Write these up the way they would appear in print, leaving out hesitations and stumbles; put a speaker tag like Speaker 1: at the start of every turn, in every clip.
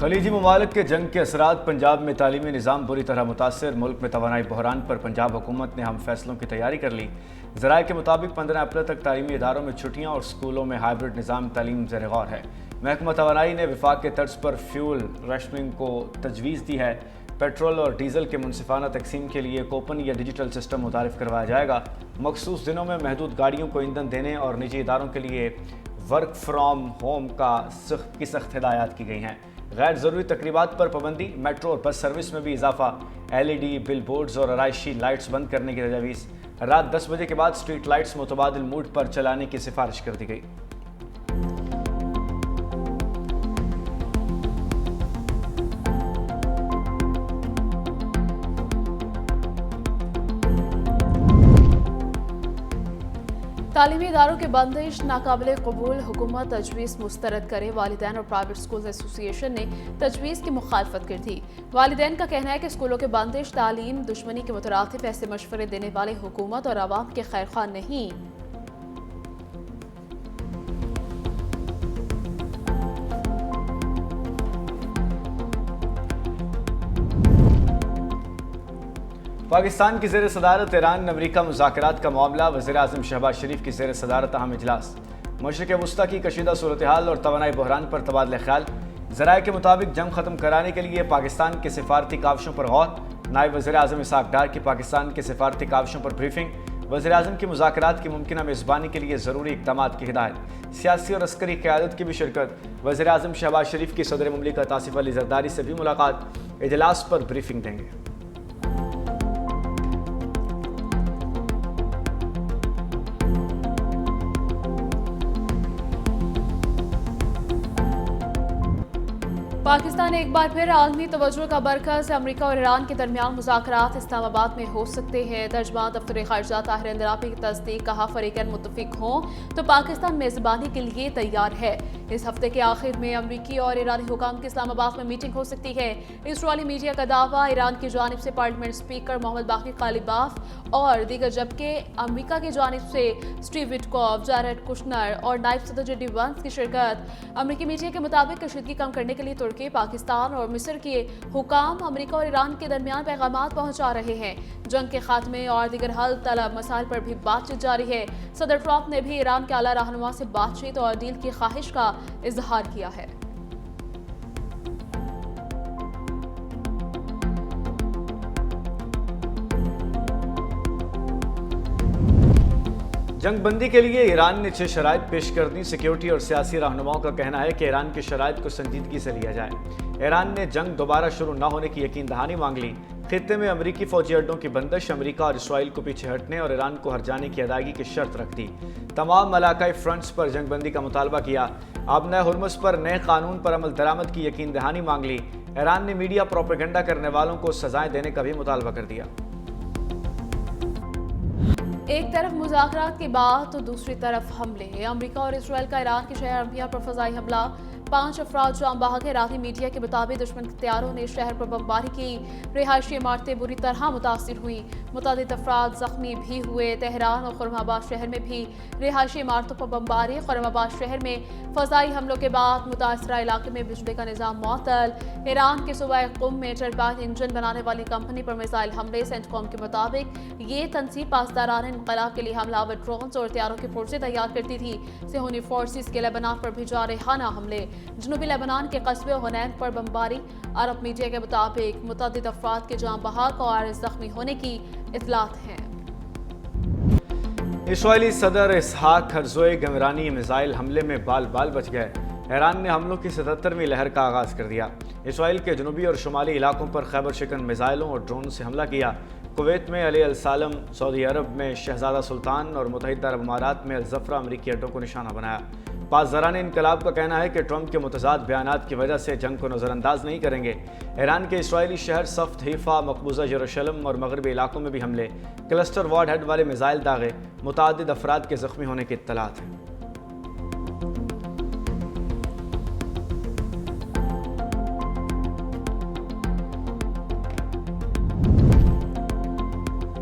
Speaker 1: खलीजी ममालिक के जंग के असरात पंजाब में तालीमी निज़ाम बुरी तरह मुतासर। मुल्क में तवानाई बहरान पर पंजाब हुकूमत ने हम फैसलों की तैयारी कर ली। ज़राए के मुताबिक 15 अप्रैल तक तालीमी इदारों में छुट्टियाँ और स्कूलों में हाइब्रिड निज़ाम तालीम ज़ेर गौर है। महकमा तवानाई ने विफाक के तर्ज पर फ्यूल रशनिंग को तजवीज़ दी है। पेट्रोल और डीजल के मुनसिफाना तकसीम के लिए कूपन या डिजिटल सिस्टम मुतारिफ करवाया जाएगा। मखसूस दिनों में महदूद गाड़ियों को ईंधन देने और निजी इदारों के लिए वर्क फ्राम होम की सख्त हिदायत की गई हैं। गैर ज़रूरी तकरीबात पर पाबंदी, मेट्रो और बस सर्विस में भी इजाफा, LED बिल बोर्ड्स और आराइशी लाइट्स बंद करने की तजवीज़। रात 10 बजे के बाद स्ट्रीट लाइट्स मुतबादिल मूड पर चलाने की सिफारिश कर दी गई।
Speaker 2: तालीमी इदारों की बंदिश नाकाबिल कबूल, हुकूमत तजवीज़ मुस्तरद करे। वालिदैन और प्राइवेट स्कूल एसोसिएशन ने तजवीज़ की मुखालफत कर दी। वालिदैन का कहना है कि स्कूलों के बंदिश तालीम दुश्मनी के मुतरादिफ ऐसे मशवरे देने वाले हुकूमत और आवाम के खैर ख्वाह नहीं।
Speaker 1: पाकिस्तान की ज़ेर सदारत ईरान अमरीका मुज़ाकरात का मामला, वज़ीर आज़म शहबाज शरीफ की ज़ेर सदारत अहम इजलास। मशरिक़ वुस्ता की कशीदा सूरत हाल और तवानाई बहरान पर तबादला ख्याल। ज़राए के मुताबिक जंग ख़त्म कराने के लिए पाकिस्तान के सिफारती काविशों पर गौर। नायब वज़ीर आज़म इसहाक़ डार की पाकिस्तान के सिफारती काविशों पर ब्रीफिंग। वज़ीर आज़म की मुज़ाकरात की मुमकिन मेज़बानी के लिए ज़रूरी इक़दाम की हिदायत। सियासी और अस्करी क़यादत की भी शिरकत। वज़ीर आज़म शहबाज शरीफ की सदर मुमलिकत आसिफ अली ज़रदारी से भी मुलाकात। इजलास पर ब्रीफिंग देंगे।
Speaker 2: पाकिस्तान एक बार फिर आलमी तवज्जो का मरकज़। अमरीका और ईरान के दरमियान मुज़ाकरात इस्लामाबाद में हो सकते हैं। तर्जमान दफ्तर ख़ारिजा ताहिर अंदराबी की तस्दीक, कहा फ़रीक़ैन मुत्तफ़िक़ हों तो पाकिस्तान मेज़बानी के लिए तैयार है। इस हफ्ते के आखिर में अमरीकी और ईरानी हुकाम की इस्लामाबाद में मीटिंग हो सकती है। इसराइली मीडिया का दावा, ईरान की जानिब से पार्लियामेंट स्पीकर मोहम्मद बाक़ी कालिबाफ और दीगर, जबकि अमरीका की जानिब से स्टीव विटकॉफ, जारेड कुशनर और नायब सदर JD वांस की शिरकत। अमरीकी मीडिया के मुताबिक कशीदगी कम करने के लिए तुर्की, पाकिस्तान और मिस्र के हुकाम अमरीका और ईरान के दरमियान पैगामात पहुंचा रहे हैं। जंग के खात्मे और दीगर हल तलब मसाइल पर भी बातचीत जारी है। सदर ट्रंप ने भी ईरान के आला रहनुमा से बातचीत और डील की ख्वाहिश का इजहार किया है।
Speaker 1: जंगबंदी के लिए ईरान ने 6 शराइत पेश कर दी। सिक्योरिटी और सियासी रहनुमाओं का कहना है कि ईरान की शराइत को संजीदगी से लिया जाए। ईरान ने जंग दोबारा शुरू न होने की यकीन दहानी मांग ली। खित्ते में अमरीकी फौजी अड्डों की बंदिश, अमरीका और इसराइल को पीछे हटने और ईरान को हर जाने की अदायगी की शर्त रख दी। तमाम इलाकाई फ्रंट्स पर जंगबंदी का मुतालबा किया। आबना हुर्मुज़ पर नए कानून पर अमल दरामद की यकीन दहानी मांग ली। ईरान ने मीडिया प्रोपेगेंडा करने वालों को सजाएं देने का भी मुतालबा कर दिया।
Speaker 2: एक तरफ मुज़ाकरात के बाद तो दूसरी तरफ हमले। अमरीका और इसराइल का ईरान के शहर अरबिया पर फ़ज़ाई हमला, 5 अफराद जाम बहक। ईरानी मीडिया के मुताबिक दुश्मन के हथियारों ने शहर पर बमबारी की। रिहायशी इमारतें बुरी तरह मुतासिर हुई, मुतअद्दिद अफराद जख्मी भी हुए। तेहरान और खुरमाबाद शहर में भी रिहायशी इमारतों पर बमबारी। खुरमाबाद शहर में फ़ज़ाई हमलों के बाद मुतासरा इलाके में बिजली का निज़ाम मुअत्तल। ईरान के सूबा कुम में टरबाइन इंजन बनाने वाली कंपनी पर मिसाइल हमले। सेंटकॉम के मुताबिक ये तनसीब पासदारान इंक़लाब के लिए हमलावर ड्रोन्स और हथियारों की पुर्जे तैयार करती थी। सेहूनी फोर्सेस के लेबनान पर भी जारहाना हमले। जनूबी लेबनान के कस्बे हुनैन पर बमबारी। अरब मीडिया के मुताबिक मुतअद्दिद अफराद के जाम बहक और जख्मी होने की इत्तलात हैं।
Speaker 1: इसराइली सदर इसहाक हर्ज़ोग गमरानी मिसाइल हमले में बाल बाल बच गए। ईरान ने हमलों की 77वीं लहर का आगाज़ कर दिया। इसराइल के जनूबी और शुमाली इलाकों पर खैबर शिकन मिसाइलों और ड्रोन से हमला किया। कुवैत में अली अल सालम, सऊदी अरब में शहजादा सुल्तान और मुत्तहिदा अरब अमारात में अल ज़फ़रा अमरीकी अड्डों को निशाना बनाया। पासदारान इनकलाब का कहना है कि ट्रंप के मुतज़ाद बयानात की वजह से जंग को नज़रअंदाज नहीं करेंगे। ईरान के इसराइली शहर सफ़्त, हीफ़ा, मकबूजा यरूशलेम और मगरबी इलाकों में भी हमले। क्लस्टर वार्ड हेड वाले मिसाइल दागे। मुतअद्दिद अफराद के ज़ख्मी होने की इत्तलात हैं।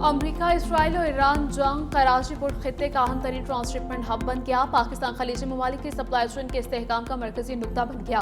Speaker 2: अमरीका, इसराइल और ईरान जंग कराची पोर्ट खित्ते का अहम तरीन ट्रांसशिपमेंट हब बन गया। पाकिस्तान खलीजी ममालिक की सप्लाई चेन के इस्तेहकाम का मरकजी नुक्ता बन गया।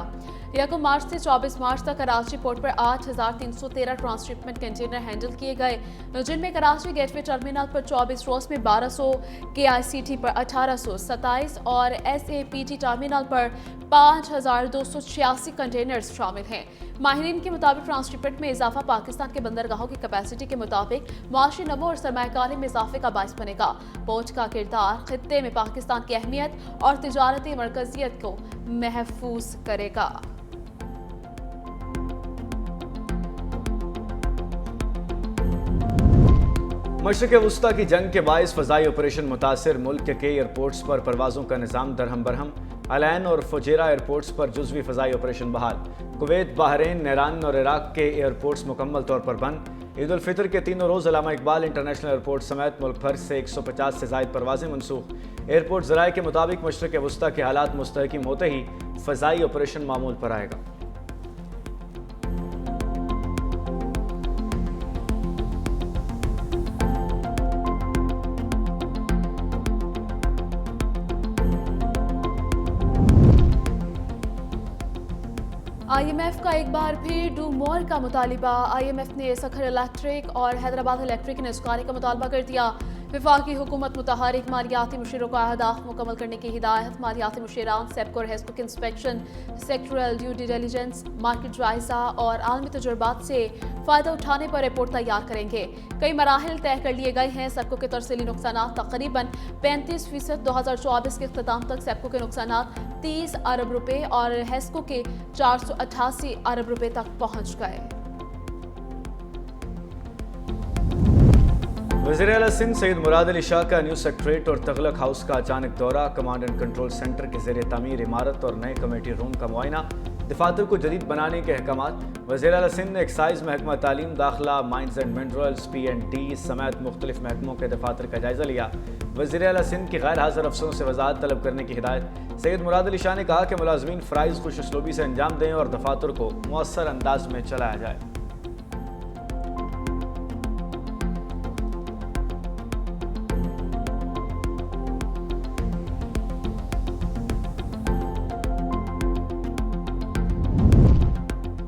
Speaker 2: 1 मार्च से 24 मार्च तक कराची पोर्ट पर 8,313 ट्रांसशिपमेंट कंटेनर हैंडल किए गए, जिनमें कराची गेटवे टर्मिनल पर 24, रोज में 1200, KICT पर 1827 और SAPT टर्मिनल पर 5,286 कंटेनर्स शामिल हैं। माहिरीन के मुताबिक ट्रांसशिपमेंट में इजाफा पाकिस्तान के बंदरगाहों की कैपेसिटी के मुताबिक माशी नमो और सरमायाकारी में इजाफे का बायस बनेगा। पोर्ट का किरदार खित्ते में पाकिस्तान की अहमियत और तिजारती मरकजियत को महफूज करेगा।
Speaker 1: मशरिक़ वुस्ता की जंग के बायस फ़ज़ाई ऑपरेशन मुतासिर मुल्क के कई एयरपोर्ट्स पर परवाज़ों का निज़ाम दरहम बरहम। अलैन और फुजैरा एयरपोर्ट्स पर जुज़वी फ़ज़ाई ऑपरेशन बहाल। कुवैत, बहरीन, ईरान और इराक के एयरपोर्ट्स मुकम्मल तौर पर बंद। ईद उल फितर के तीनों रोज़ अल्लामा इकबाल इंटरनेशनल एयरपोर्ट समेत मुल्क भर से 150 से ज़ायद परवाज़ें मनसूख। एयरपोर्ट ज़राए के मुताबिक मशरिक़ वुस्ता के हालात मुस्तहकम होते ही फ़ज़ाई ऑपरेशन मामूल पर आएगा।
Speaker 2: IMF का एक बार फिर डू मोर का मुतालिबा। IMF ने सखर इलेक्ट्रिक और हैदराबाद इलेक्ट्रिक के निस्कारी का मुतालबा कर दिया। वफाकी हुकूमत मुतहरिक मालियाती मुशीरों का अहदाफ मुकम्मल करने की हिदायत। मालियाती मुशीरान सेप्को और हेस्को की inspection, sectoral due diligence, market जायजा और आलमी तजुर्बात से फ़ायदा उठाने पर रिपोर्ट तैयार करेंगे। कई मराहिल तय कर लिए गए हैं। सेप्को के तरसीली नुकसानात तकरीबन 35%। 2024 के अख्ताम तक सेप्को के नुकसानात 30 अरब रुपए और हेस्को के 488 अरब रुपए तक पहुंच गए।
Speaker 1: वज़ीर आला सिंध सैयद मुराद अली शाह का न्यू सेक्रेटरीट और तगलक हाउस का अचानक दौरा। कमांड एंड कंट्रोल सेंटर के ज़ेरे तामीर इमारत और नए कमेटी रूम का मुआयना। दफातर को जदीद बनाने के अहकामात। वज़ीर आला सिंध ने एक्साइज, महकमा तालीम, दाखिला, माइंस एंड मिनरल्स, P&D समेत मुख्तलिफ महकमों के दफातर का जायजा लिया। वज़ीर आला सिंध की गैर हाज़िर अफसरों से वज़ाहत तलब करने की हिदायत। सैयद मुराद अली शाह ने कहा कि मुलाजमीन फ़राइज़ खुश उसलूबी से अंजाम दें और दफातर को मुअस्सर अंदाज में चलाया जाए।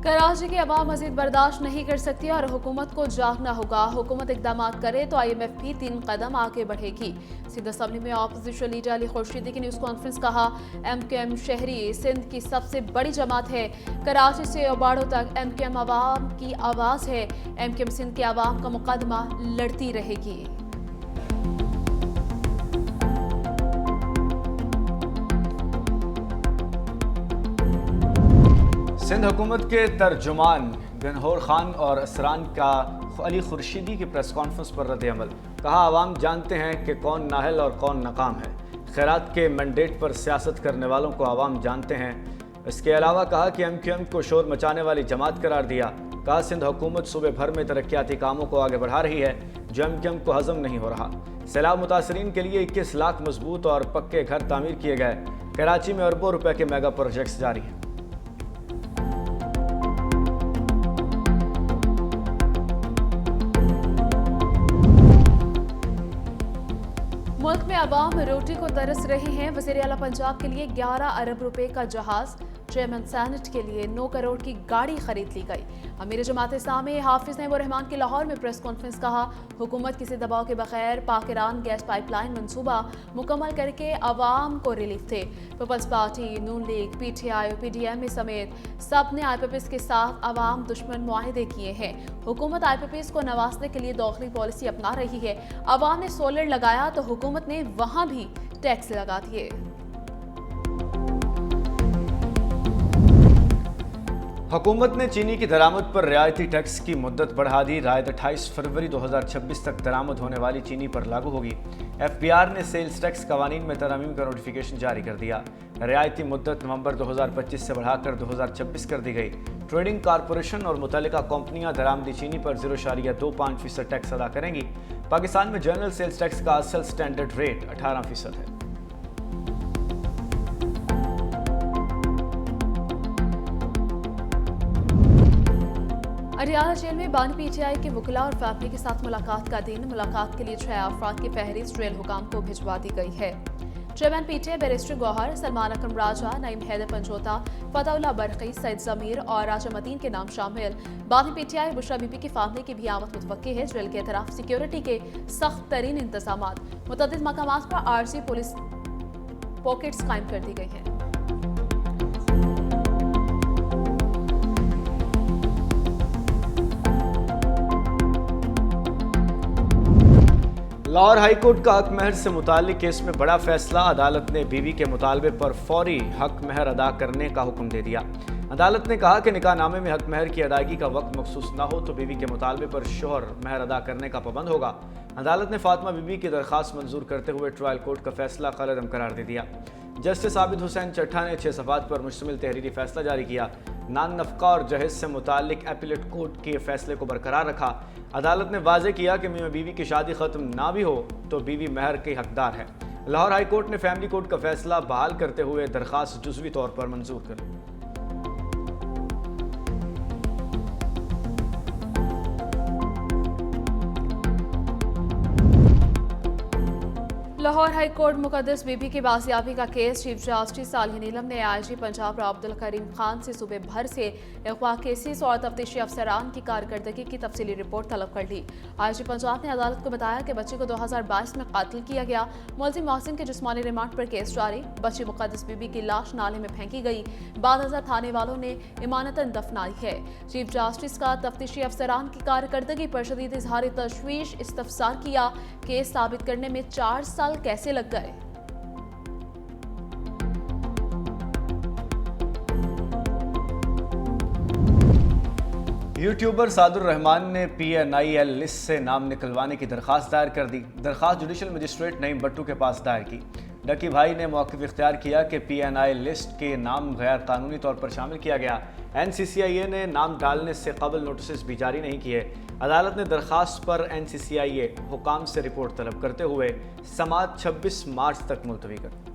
Speaker 2: कराची की अवाम मजीद बर्दाश्त नहीं कर सकती और हुकूमत को जागना होगा। हुकूमत इकदाम करे तो IMF भी 3 कदम आगे बढ़ेगी। सिंध असम्बली में अपोजिशन लीडर अली खुर्शीदी की न्यूज़ कॉन्फ्रेंस। कहा, MQM शहरी सिंध की सबसे बड़ी जमात है। कराची से ओबाड़ो तक MQM अवाम की आवाज़ है। MQM सिंध के अवाम का मुकदमा लड़ती रहेगी।
Speaker 1: सिंध हुकूमत के तर्जुमान गनहौर खान और असरान का अली खुर्शीदी की प्रेस कॉन्फ्रेंस पर रद्द अमल। कहा, आवाम जानते हैं कि कौन नाहल और कौन नाकाम है। खैरात के मैंडेट पर सियासत करने वालों को आवाम जानते हैं। इसके अलावा कहा कि MQM को शोर मचाने वाली जमात करार दिया। कहा, सिंध हुकूमत सूबे भर में तरक्याती कामों को आगे बढ़ा रही है जो MQM को हजम नहीं हो रहा। सैलाब मुतासरीन के लिए 21 लाख मजबूत और पक्के घर तामीर किए गए। कराची में अरबों रुपए के मेगा प्रोजेक्ट्स जारी हैं।
Speaker 2: मुल्क में अवाम रोटी को तरस रहे हैं। वज़ीर आला पंजाब के लिए 11 अरब रुपए का जहाज, चेयरमैन सेनेट के लिए 9 करोड़ की गाड़ी खरीद ली गई। अमीर जमात इस्लामी हाफिज नईम रहमान की लाहौर में प्रेस कॉन्फ्रेंस। कहा, हुकूमत किसी दबाव के बगैर पाक ईरान गैस पाइपलाइन मंसूबा मुकम्मल करके अवाम को रिलीफ थे। पीपल्स पार्टी, नून लीग, PTI और PDM समेत सब ने IPPs के साथ अवाम दुश्मन मुआहिदे किए हैं। हुकूमत IPPs को नवाजने के लिए दाखिली पॉलिसी अपना रही है। अवाम ने सोलर लगाया तो हुकूमत ने वहां भी टैक्स लगा दिए।
Speaker 1: हुकूमत ने चीनी की दरामद पर रियायती टैक्स की मुद्दत बढ़ा दी। रायत 28 फरवरी 2026 तक दरामद होने वाली चीनी पर लागू होगी। FBR ने सेल्स टैक्स कवानीन में तरमीम का नोटिफिकेशन जारी कर दिया। रियायती मुद्दत नवंबर 2025 से बढ़ाकर 2026 कर दी गई। ट्रेडिंग कॉरपोरेशन और मुतल्लिका कंपनियां दरामदी चीनी पर 0.25% टैक्स अदा करेंगी। पाकिस्तान में जनरल सेल्स टैक्स का असल स्टैंडर्ड रेट 18% है।
Speaker 2: अडियाला जेल में बानी पीटीआई के वकीला और फैमिली के साथ मुलाकात का दिन। मुलाकात के लिए 6 अफराद की फहरिस्त जेल हुकाम को भिजवा दी गई है। Chairman PTI barrister Gauhar, Salman Akram Raja, Naeem Haider Panjota, Fatehullah Barki, Saeed Zameer और राजा मतीन के नाम शामिल। बानी पीटीआई बुशरा बीबी की फैमिली की भी आमद मुतवक्की है। जेल के तरफ सिक्योरिटी के सख्त तरीन इंतजाम, मुतअद्दिद मकामात पर आरजी पुलिस पॉकेट्स कायम कर दी गई हैं।
Speaker 1: लाहौर हाईकोर्ट का हक महर से मुताल्लिक केस में बड़ा फैसला। अदालत ने बीवी के मुतालबे पर फौरी हक महर अदा करने का हुक्म दे दिया। अदालत ने कहा कि निकाहनामे में हक महर की अदायगी का वक्त मखसूस न हो तो बीवी के मुतालबे पर शोहर महर अदा करने का पाबंद होगा। अदालत ने फातिमा बीबी की दरख्वास्त मंजूर करते हुए ट्रायल कोर्ट का फैसला कलअदम करार दे दिया। जस्टिस आबिद हुसैन चट्ठा ने 6 सफ़ात पर मुश्तमिल तहरीरी फैसला जारी किया। नान नफका और जहेज से मुताल्लिक एपीलेट कोर्ट के फैसले को बरकरार रखा। अदालत ने वाज़ेह किया कि मियां बीवी की शादी खत्म ना भी हो तो बीवी महर के हकदार है। लाहौर हाई कोर्ट ने फैमिली कोर्ट का फैसला बहाल करते हुए दरख्वास्त जुज़वी तौर पर मंजूर कर ली।
Speaker 2: लाहौर हाई कोर्ट मुकद्दस बीबी की बाजियाबी का केस चीफ जस्टिस सालिह नीलम ने आईजी पंजाब अब्दुल करीम खान से सूबे भर से अगवा केसेस और तफ्तीशी अफसरान की कारकर्दगी की तफसीली रिपोर्ट तलब कर ली। आईजी पंजाब ने अदालत को बताया कि बच्ची को 2022 में कातिल किया गया। मुलजिम मोहसिन के जिस्मानी रिमांड पर केस जारी। बच्ची मुकद्दस बीबी की लाश नाले में फेंकी गई। 12,000 थाने वालों ने इमानतन दफनाई है। चीफ जस्टिस का तफ्तीशी अफसरान की कारकर्दगी पर शदीद इजहार तशवीश इस्तफसार किया। केस साबित करने में 4 साल कैसे लग गए।
Speaker 1: यूट्यूबर सादुर रहमान ने PNIL लिस्ट से नाम निकलवाने की दरख्वास्त दायर कर दी। दरख्वास्त जुडिशल मजिस्ट्रेट नईम बट्टू के पास दायर की। डकी भाई ने मौक़िफ़ इख्तियार किया कि PNI लिस्ट के नाम गैर कानूनी तौर पर शामिल किया गया। NCCIA ने नाम डालने से कबल नोटिस भी जारी नहीं किए। अदालत ने दरख्वास्त पर NCCIA हुकाम से रिपोर्ट तलब करते हुए समाअत 26 मार्च तक मुलतवी कर दी।